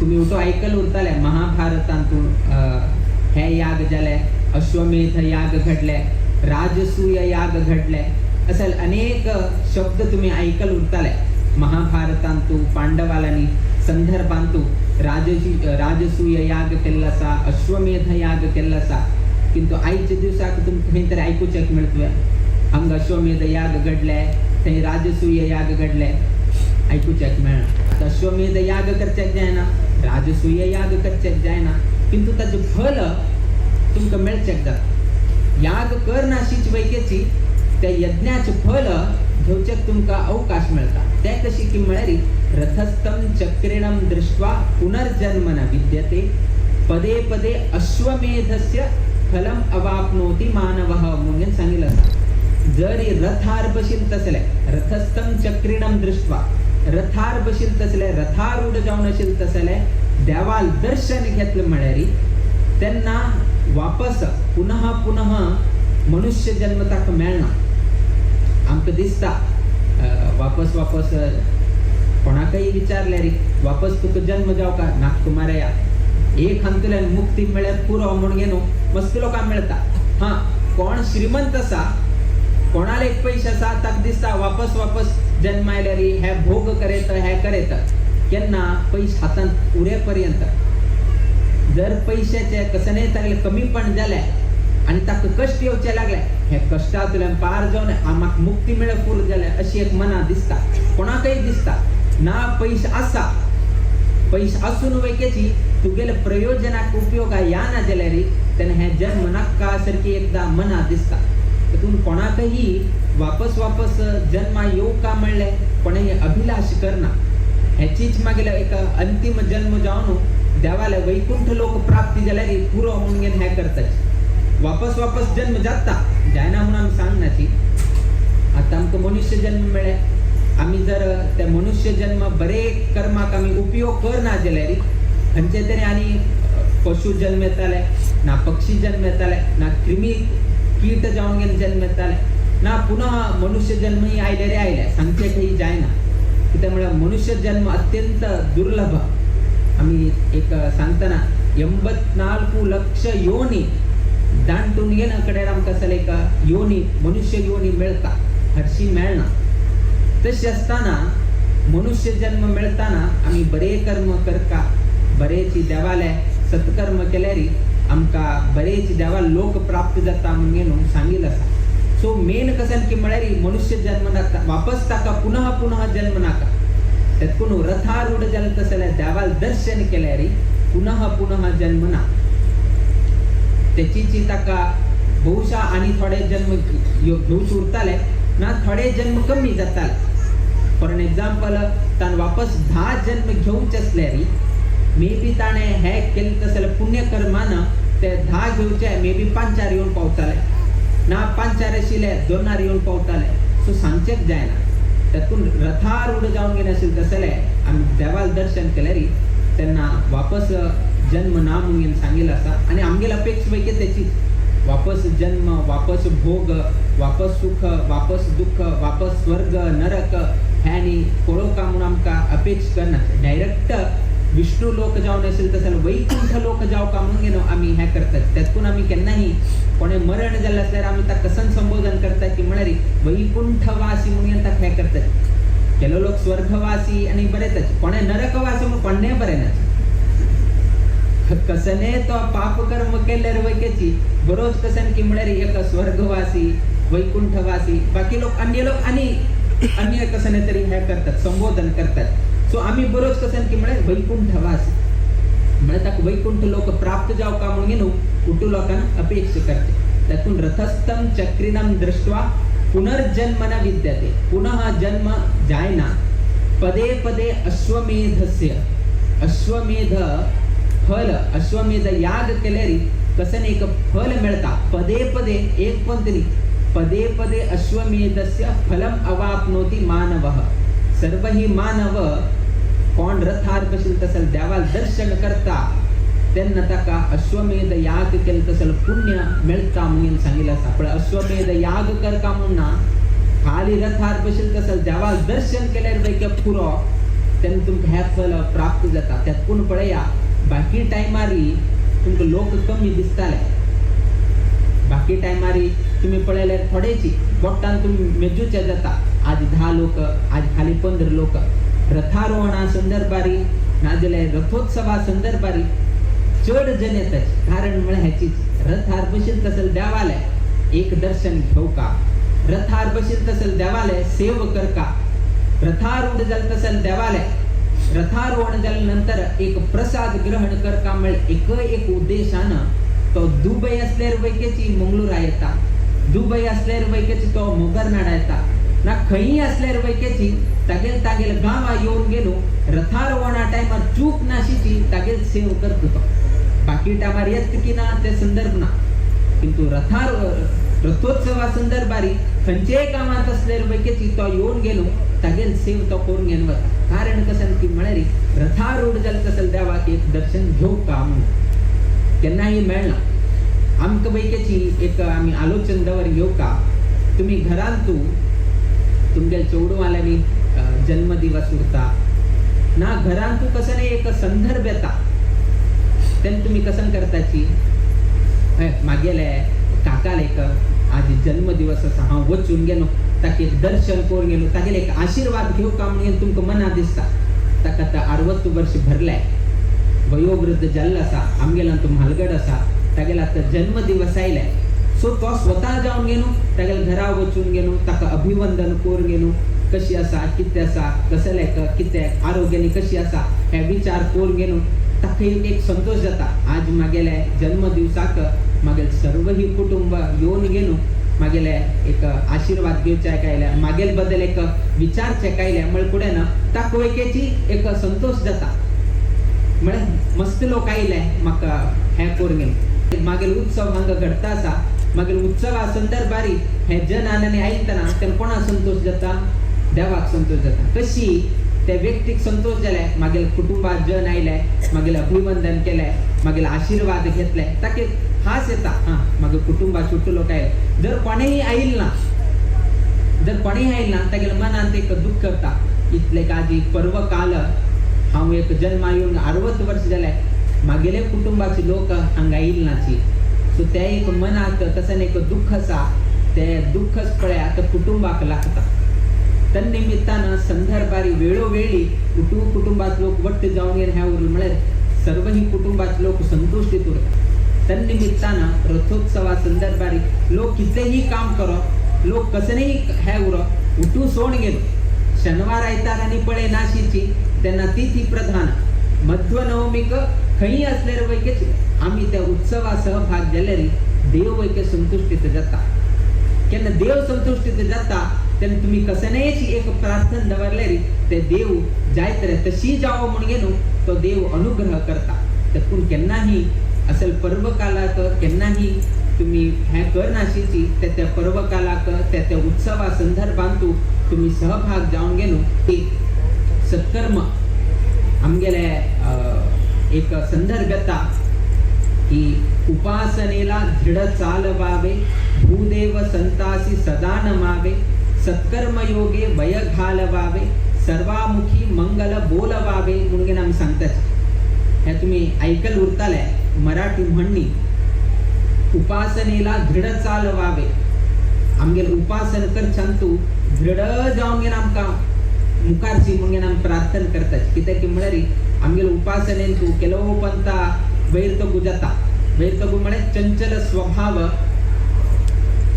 तुम्ही उठो ऐकल उरताले महाभारतांतून हे याग जाले, अश्वमेध याग घडले, राजसूय याग घडले, असे अनेक शब्द तुम्ही ऐकल उरताले महाभारतांतू पांडवालांनी संदर्भांतू राजसूय याग केल्लो आसा, अश्वमेध याग केल्लो आसा. किंतु आयच्या दिवसाक तुमकां खंय तरी आयकुचेक मेळटलें हांगा अश्वमेध याग घडले, थंय राजसूय याग घडले, आयकुचेक मेळना. आतां अश्वमेध याग करचेक जायना, राजसूय याग करचेक जायना, किंतु ताचें फल तुमकां मेळचेक जाता. याग करनाशीच वैकेची त्या यज्ञाचे फल घेवचेक तुमकां अवकाश मेळटा. ते कशी की म्हळ्यार रथस्थं चक्रेणं दृष्ट्वा पुनर्जन्म न विद्यते, पदे पदे अश्वमेधस्य फलम अवाप्नोति मानवः म्हणून सांगितलं आसा. जर रथार बशील तसले, रथस्थं चक्रिणं दृष्ट्वा, रथार बशील तसले, रथारूढ जावन असेल तसले देवाल दर्शन घेतलं म्हळ्यार त्यांना वापस पुनः पुनः मनुष्य जन्म ताका मेळना. आमकां दिसता वापस कोणाकय विचारले रे वापस तुका जन्म जावका, नाक मारया एक हांतुल्यान मुक्ती मेळ्यार पुरो म्हणून घेनो मस्त लोकांक मेळटा. हा कोण श्रीमंत आसा, कोणाला एक पैसे आसा ताका दिसता वापस जन्म आयल्यार हे भोग करेत हे करेत. केन्ना पैसे हातांत उरे पर्यंत जर पैशाचे कसने तागले कमीपण जाले आणि ताका कष्ट येवचे लागले, हे कष्टांतल्यान पार जावन म्हाका मुक्ती मेळ्ळ्या पुरो जाले अशी एक मना दिसता. कोणाकय दिसता ना पैसे आसा, पैसे असून वैकेची तुगेले प्रयोजनाक उपयोगा ना जाल्यार तेन्ना हे जन्म नाका सारखी एकदा मना दिसता. तितून कोणाकही वापस जन्मा येवका म्हणले कोणेय अभिलाष करना. हेचीच मागीर एक अंतिम जन्म जावन देवाले वैकुंठ लोक प्राप्ती जाल्यार पुरो म्हणून हे करतात. वापस जन्म जाता जायना म्हणून आमी सांगनाची. आता आमकां मनुष्य जन्म मेळ्ळे, आमी जर त्या मनुष्य जन्म बरे कर्माक आमी उपयोग करना जाल्यार खंयचे तरी आनी पशु जन्म येताले, ना पक्षी जन्म येताले, ना क्रिमी कीट जावन घेवन जन्म येताले, ना पुनः मनुष्य जन्म ही आयले सांगचे काही जायना. कित्याक म्हळ्यार मनुष्य जन्म अत्यंत दुर्लभ. आमी एक सांगतना 84 लक्ष योनी दांटून घेना कडेन आमकां असले एक योनी मनुष्य योनी मेळटा, हरशी मेळना. तशें आसतना मनुष्य जन्म मेळताना आमी बरे कर्म करता, बरेची देवाले सत्कर्म केल्यार आमकां बरेची देवाल लोक प्राप्त जाता म्हणून सांगिल्लें आसा. सो मेन कसन की म्हळ्यार मनुष्य जन्म नाका, वापस ताका पुनः जन्म नाका. तेतून रथारूढ जालें तसले देवाल दर्शन केल्यार पुनः जन्म ना. त्याची ताका बहुशा आणि थोडे जन्म घेवच उरताले ना थोडे जन्म कमी जाताले. फॉर एन एग्जाम्पल तान वापस 10 जन्म घेवचे असल्यार मे बी ताणे हे केले तसले पुण्य कर्मान ते 10 घेवचे मे बी 5 येवन पावताले, ना 5 आशिल्ले 2 येवन पावताले. सो सांगचेक जायना. तातून रथारूढ जावन गेले असेल तसले आमी देवाल दर्शन केल्यार त्यांना वापस जन्म ना म्हणून सांगितलं आसा. आणि आमगेली अपेक्षा पैकी त्याची वापस जन्म, वापस भोग, वापस सुख, वापस दुःख, वापस स्वर्ग नरक ह्यानी पळोवका म्हणून आमकां अपेक्षा करना. डायरेक्ट विष्णू लोक जावन असेल तसले वैकुंठ लोक जावका म्हणून घेनो आमी हे करतात. त्यातून आमी केन्नाही कोणे मरण जाल्ले असल्यार आमी ताका कसन संबोधन करतात की म्हळ्यार वैकुंठवासी म्हणून ताका हे करतात. केलो लोक स्वर्गवासी आणि बरेच कोणे नरकवासी म्हणून कोणे बरे ना. कसने तो पाप कर्म केल्यार वैकेची बरोच कसन की म्हळ्यार एक स्वर्गवासी वैकुंठवासी, बाकी लोक अन्य कसने तरी हे करतात संबोधन करतात. सो आम्ही बरोच कसन की म्हळ्यार वैकुंठवासी म्हळ्यार ताका वैकुंठ लोक प्राप्त जावका म्हणून घेवन उठू लोकांना अपेक्षा करते. तातून रथस्थं चक्रिणं दृष्ट्वा पुनर्जन्म न विद्यते, पुनः जन्म जायना. पदे पदे अश्वमेधस्य, अश्वमेध फल, अश्वमेध याग केल्यार कसन एक फल मेळटा. पदे पदे एक पण तरी पदे पदे अश्वमेधस्य फलम अवाप्नोति मानवः. सर्व ही मानव कोण रथार बशील तसल देवाल दर्शन करता त्यांना ताका अश्वमेध याग केलं तसल पुण्य मेळटा म्हणून सांगितलं आसा. पण अश्वमेध याग करता म्हणून खाली रथार बशील तसल देवाल दर्शन केल्यार वैके पुरो तेन्ना तुमकां हें फल प्राप्त जाता. तेतकून पळया बाकी टायमारी तुमकां लोक कमी दिसताले. बाकी टायमारी तुम्ही पळयल्यार थोडेची बोट्टान तुमी मेजूचे जाता. आज 10 लोक, आज खाली 15 लोक. रथारोहणा संदर्भारी नाजाल्यार रथोत्सवा संदर्भारी चड जण येतात. कारण म्हळ्यार हेचीच रथार बशीत तसल देवाले एक दर्शन घेवका, रथार बशीत तसल देवाले सेव करका, रथारूढ जाल तसल देवाले रथारोहण जाल्या नंतर एक प्रसाद ग्रहण करका. म्हळ्यार एक उद्देशानं तो दुबई असल्यार वैकेची मंगळुरा येता, दुबई असल्यार वैकेची तो मोगरनाडा येता ना, खंयी असल्यार वैकेची तागेल गांवा येवन गेलो रथारोहणा टायमार चूक नाशिची तागेल सेव करता. तो बाकी टायमार येत की ना ते संदर्भ ना, किंतु रथोत्सवा संदर्भारी खंयचेय गांवांत असल्यार वैकेची तो येवन गेलो तागेल सेव तो करून घेवन वता. कारण कशें की म्हळ्यार रथारूढ जाल तसल देवाक एक दर्शन घेवका म्हणून केन्नाय मेळना. आमकां वैकेची एक आमी आलोचन दवर घेवका. तुमी घरांतू तुमगे चेडवाल्यांनी जन्मदिवस उरता ना, घरांतू कसं नाही एक संदर्भ येता तेन्ना तुमी कसं करताची मागेले काकाले एक आज जन्मदिवस आसा हांव वचून गेलो ताका एक दर्शन करून गेलो तागेले एक आशीर्वाद घेवका म्हणून तुमकां मना दिसता. ताका आतां 60 वर्ष भरले, वयोवृद्ध जाल्लो आसा, आमगेलो तो म्हालगड आसा, तागेलो आतां जन्मदिवस आयले. सो तो स्वता जावन गेलो तागेल्या घरा वचून गेलो ताका अभिवंदन करून गेलो. कशी आसा, कितें आसा, कसले कितें आरोग्यानी कशी आसा हे विचार करून गेलो. ताका एक संतोष जाता. आज मागेले जन्मदिवसाक मागेल सर्व ही कुटुंब येवन गेलो मागेले एक आशीर्वाद घेवचे कायले, मागेल बद्दल एक विचारचे कायले म्हळ्यार फुडें ना ताका वैकेची एक संतोष जाता. म्हळ्यार मस्त लोक आयले म्हाका हें करून गेलो. मागेल उत्सव हांगा घडता आसा, मागीर उत्सवा संदर्भारी हे जन आनंदी आयतना तेन्ना कोणाक संतोष जाता? देवाक संतोष जाता. कशी त्या व्यक्तीक संतोष जाले, मागील कुटुंबात जन आयले, मागील अभिवंदन केले, मागील आशीर्वाद घेतले, ताके हास येता. मागीर कुटुंबात చుట్టూ लोक आयले. जर कोणेय आयिल्ल ना तागेल्या मनांत एक दुःख करता. इतले काजी पर्व काल हांव एक जन्मा येवन 60 वर्ष जाले, मागेले कुटुंबाचे लोक हांगा आयिल्ल नाची. सो ते एक मनात तसं एक दुःख आसा, ते दुःखच पळया तर कुटुंबाक लागता. तन्निमित्तानं संदर्भारी वेळोवेळी कुटुंबात लोक वट्ट जावन गेले ह्या उरले म्हळ्यार सर्व ही कुटुंबात लोक संतुष्टीत उरता. तन्निमित्तानं रथोत्सवा संदर्भारी लोक कितलेही काम करो, लोक कसलेही हे उरो उठू सोड गेलो. शनिवार आयतार आनी पळय नाशीची तेन्ना तिथी प्रधान मध्वनवमीक खंयी असल्यार वैकेची आमी त्या उत्सवा सहभाग जाल्यार देव वैके संतुष्टीत जाता. केन्ना देव संतुष्टीत जाता तेन्ना तुमी कसनेची एक प्रार्थना दवरल्यार ते देव जायत रे तशी जावो म्हूण गेलो तो देव अनुग्रह करता. देखून केन्नाही असल पर्व कालाक केन्नाही तुम्ही हें करनाशिची त्या पर्व कालाक त्या उत्सवा संदर्भांतू तुम्ही सहभाग जावन गेलो ती सत्कर्म आमगेले एक संदर्भ येता की उपासनेला दृढ चालवावे, भूदेव संतासी सदा नमावे, सत्कर्म योगे वय घालवावे, सर्वामुखी मंगल बोलवावे म्हणून आमी सांगतात. हे तुम्ही ऐकल उरताले मराठी म्हणणी उपासनेला दृढ चालवावे. आमगेल उपासन करच्यांतू दृढ जावन गेन आमकां मुखारची म्हणून आमी प्रार्थना करतात. कित्याक की म्हळ्यार आमगेल उपासनेन तू केलो पंथा वैरतगू जाता. वैरतगू म्हळ्यार चंचल स्वभाव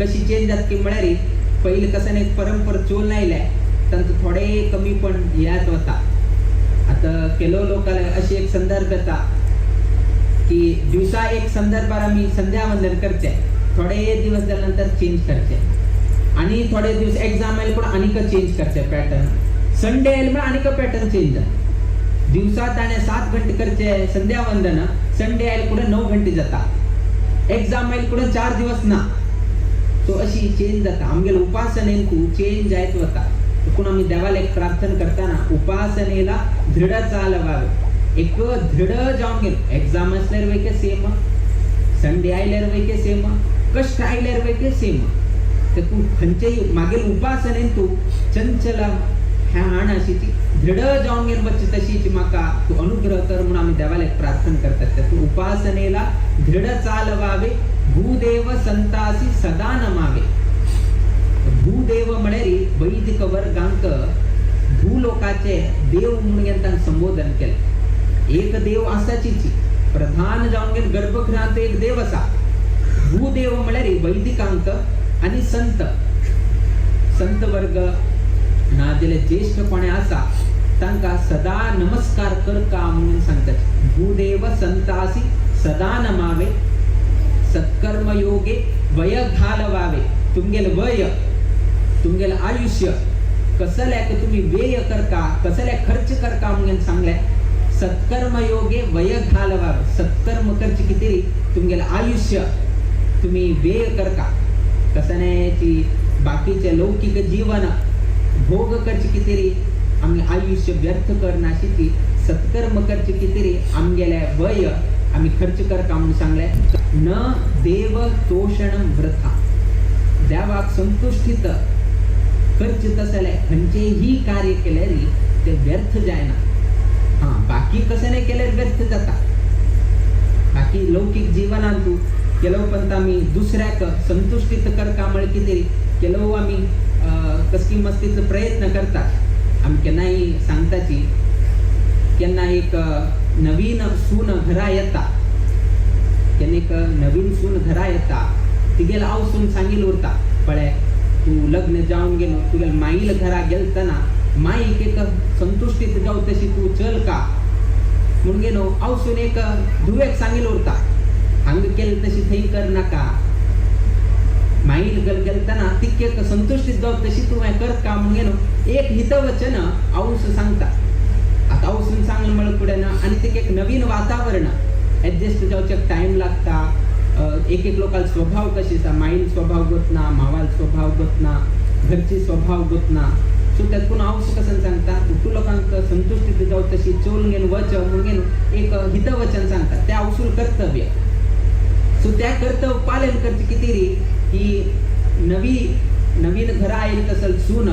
कशी चेंज जाता की म्हळ्यार पयलीं कसं एक परंपर चोल आयले तांचो थोडे कमी पण याद वता. आता केलो लोकांना अशी एक संदर्भ येता की दिवसा एक संदर्भार आमी संध्यावंदन करचे, थोडे दिवस जाल्यानंतर चेंज करचे, आणि थोडे दिवस एग्जाम आयले पण आनीक चेंज करचे पॅटर्न. संडे आयले म्हळ्यार आनीक पॅटर्न चेंज जाता. दिवसा ताणें 7 घंटे करचे संध्यावंदन, संडे आयले पुढे 9 घंटे जाता. एग्जाम आयले पुढे 4 दिवस ना. तो अशी चेंज जाता. आमगेल उपासनेन खूप चेंज जायत वता. देखून आमी देवाला एक प्रार्थना करताना उपासनेला दृढ चालवावे. एक दृढ जावन गेलो. एग्जाम असल्यार वैके सेम, संडे आयल्यार वैके सेम, कष्ट आयल्यार वैके सेम. देखून खंयचेय मागील उपासनेन तू चंचल ह्या हाण अशीची दृढ जाऊन गेन बच्चे तशीची माका तू अनुग्रह कर म्हणून आम्ही देवाला एक प्रार्थना करतात. तू उपासनेला दृढ चालवावे, भूदेव संतासी सदा नमावे. भूदेव म्हणेरी वैदिक वर्गांक भूलोकाचे देव म्हणून त्यांना संबोधन केलं. एक देव असाचीची प्रधान जाऊन गेन गर्भगृहात एक देव असा. भूदेव म्हणेरी वैदिकांक आणि संत वर्ग ना दिले ज्येष्ठ कोणे असा तांका सदा नमस्कार कर का म्हणून सांगतात. भूदेव संतासी सदा नमावे, सत्कर्म योगे वय घालवावे. तुमगेल वय तुमगेल आयुष्य कसल्या तुम्ही व्यय कर का, कसल्या खर्च कर का म्हणून सांगले. सत्कर्म योगे वय घालवावे. सत्कर्म खर्च किती तुमगेल आयुष्य तुम्ही व्यय कर का. कसण्याची बाकीचे लौकिक जीवन भोग खर्च किती आम्ही आयुष्य व्यर्थ करण्याची. सत्कर्म खर्च किती आमगेल्या वय आम्ही खर्च कर का म्हणून सांगले. न देव तोषणम वृथा. देवाक संतुष्टित खर्च तसले खंचेही कार्य केल्यारी ते व्यर्थ जायना. हा बाकी कसं नाही केल्यार व्यर्थ जाता. बाकी लौकिक जीवनांतू केलो पण आम्ही दुसऱ्याक संतुष्टित कर का म्हण किती केलो आम्ही कसकी मस्तीचा प्रयत्न करतात. आम्ही केन्नाही सांगताची केन्ना एक नवीन सून घरा येता, केन्ना एक नवीन सून घरा येता तिगेला आवसून सांगिल उरता पळे तू लग्न जाऊन गेलो तुगेल माईल घरा गेलतना माईक एक संतुष्टीत जाऊ तशी तू चल का म्हणून गेलो आवसून एक धुवेक सांगिल उरता. हंग केल तशी थई कर नका. माईल गेलताना तिके संतुष्टीत जाऊ तशी तू कर का म्हणून गेलो एक हितवचन औस सांगता. आता औसून सांगलं मळ पुढे ना आणि तिके एक नवीन वातावरण ऍडजस्ट जाऊचे टाइम लागता. एक लोकांचा स्वभाव कशी माईल स्वभाव गोतना, मावाल स्वभाव गोतना, घरची स्वभाव गोतना. सो त्यातून औस कसं सांगता तू लोकांक संतुष्टीत जाऊ तशी चोल घेऊन वच म्हणून घेऊन एक हितवचन सांगतात. त्या औसूल कर्तव्य. सो त्या कर्तव्य पालन करते किती री की नवीन घरा येईल तसल सून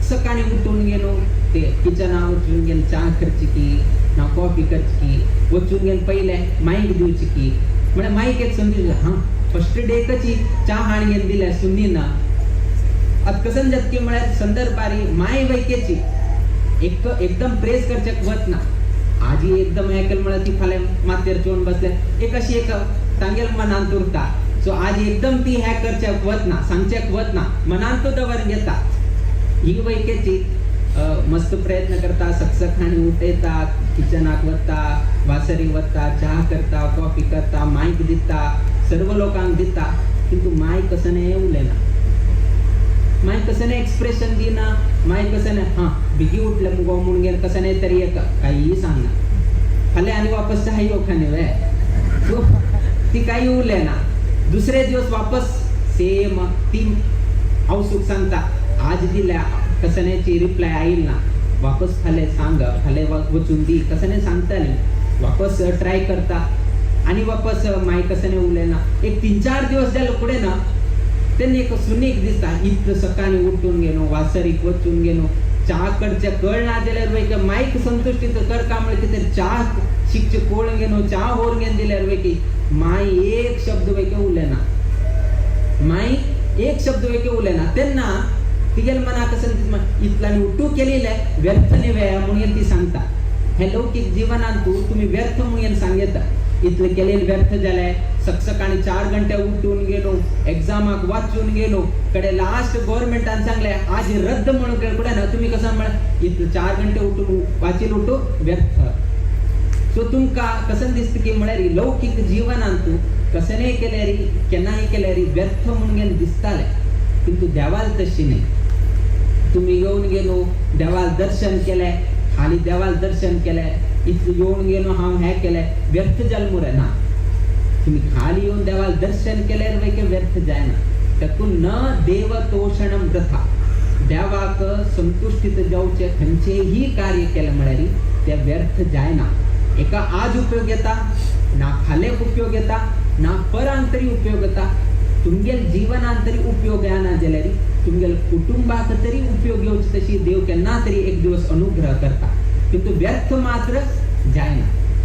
सकाळी उठून गेलो ते किचना उठून गेल चहा खर्च की ना कॉफी खर्च की वचून गेल पहिले माईक दिवची की म्हणजे माईक एक समजून हा फर्स्ट डे कची चहा हाण गेल दिल्या सुनीना. आता कसं जत की म्हळ्यात संदर्भारी माय वैकेची एकदम प्रेस करचक वत ना. आजी एकदम ऐकल म्हणत ती फाले मातेर चोन बसल्या एक अशी एक सांगेल मनांत उरता. सो आज एकदम ती हॅक करचक वत ना सांगचक वत ना मनांत दवर घेता. ही वैकेची मस्त प्रयत्न करता सक्षखाणी उठेता किचनाक वत्ता वासरी वत्ता चहा करता कॉफी करता माईक दिता सर्व लोकांक दिता. किंतु माय कसं नाही उरलेना. माय कसं नाही एक्सप्रेशन दिना. माय कसं नाही हा बिगी उठलं मुगो म्हणून गेलं कसं नाही तरी एक काहीही सांगणार खाली आणि वापस चहा योखाने वे ती काही उरले ना. दुसरे दिवस वापस सेम ती औसुक सांगता आज दिल्या कसं नाही रिप्लाय आईल ना वापस खाले सांग खाले वचून दी कसं नाही सांगता नाही वापस ट्राय करता आणि वापस माय कसं नाही उरले ना. एक 3-4 दिवस झालं पुढे ना त्यांनी एक सुनीक दिसता इतकं सकाळी उठून गेलो वासरीक वचून गेलो चहा कडच्या कळ ना दिल्यावर वैक माईक संतुष्टीत कर का म्हणजे ते चहा शिकचे कोळ गेलो चहा होर घेऊन दिल्यावर वैकी माय एक शब्द वैके उरले ना. माई एक शब्द वैके उरले ना त्यांना तिगेल मना कसं इतला उठू केलेला व्यर्थ ने वेळा म्हणून ती सांगता. हे लौकिक जीवनांतू तुम्ही व्यर्थ म्हणून सांगता इतलं केलेलं व्यर्थ झालंय. सकाळी 4 घंटे उठून गेलो एक्झामाक वाचून गेलो कडे लास्ट गव्हर्नमेंटान सांगले आज रद्द म्हणून कुठे ना तुम्ही कसं म्हण इथं 4 घंटे उठून वाचील उठू व्यर्थ. सो तुमका कसं दिसतं की म्हळ्यार लौकिक जीवनांतू कसं नाही केल्यारी केन्नाही केल्यारी व्यर्थ म्हणून दिसताले. किंतु देवाल तशी नाही. तुम्ही येऊन गेलो देवाल दर्शन केलंय खाली देवाल दर्शन केलंय इथं येऊन गेलो हा हे केलंय व्यर्थ जन्मुर ना. तुम्ही खाली येऊन देवाल दर्शन केल्यावर वैके व्यर्थ जाय ना. त्यातून न देव तोषणम प्रथा देवाक संतुष्टीत जाऊचे खंचेही कार्य केलं म्हळ्यारी त्या व्यर्थ जाय ना. एका आज उपयोग येता ना खाले उपयोग येता ना परांतरी उपयोग येता. तुमगेल जीवनांतरी उपयोग आहे ना जाल्यारी तुमगेल कुटुंबाक तरी उपयोग घेवचे तशी देव केन्ना तरी एक दिवस अनुग्रह करता, किंतु व्यर्थ मात्र जायना.